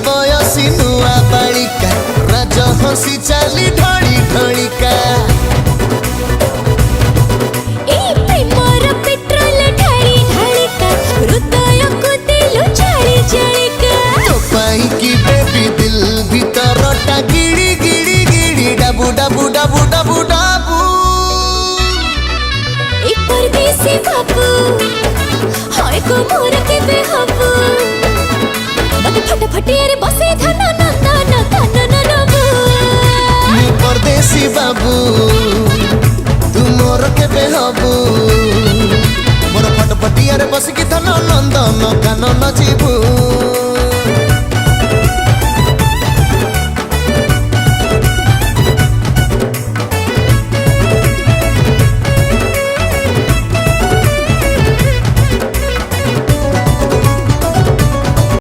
बयसी नुआ बालिका राज हसी चाली ढली ढलिका की बेबी दिल भीतर टा गिड़ी गिड़ी गिड़ी डाबू डाबू डाबू डाबू डाबू एक परदेसी बाबू हाय को मोर के बेहाबू मत फटाफटी अरे बसे धना ना ना ना ना ना ना मैं परदेसी बाबू तू मोर के बेहाबू मोर फटाफटी अरे बस की धना नंदन कानन जीबू।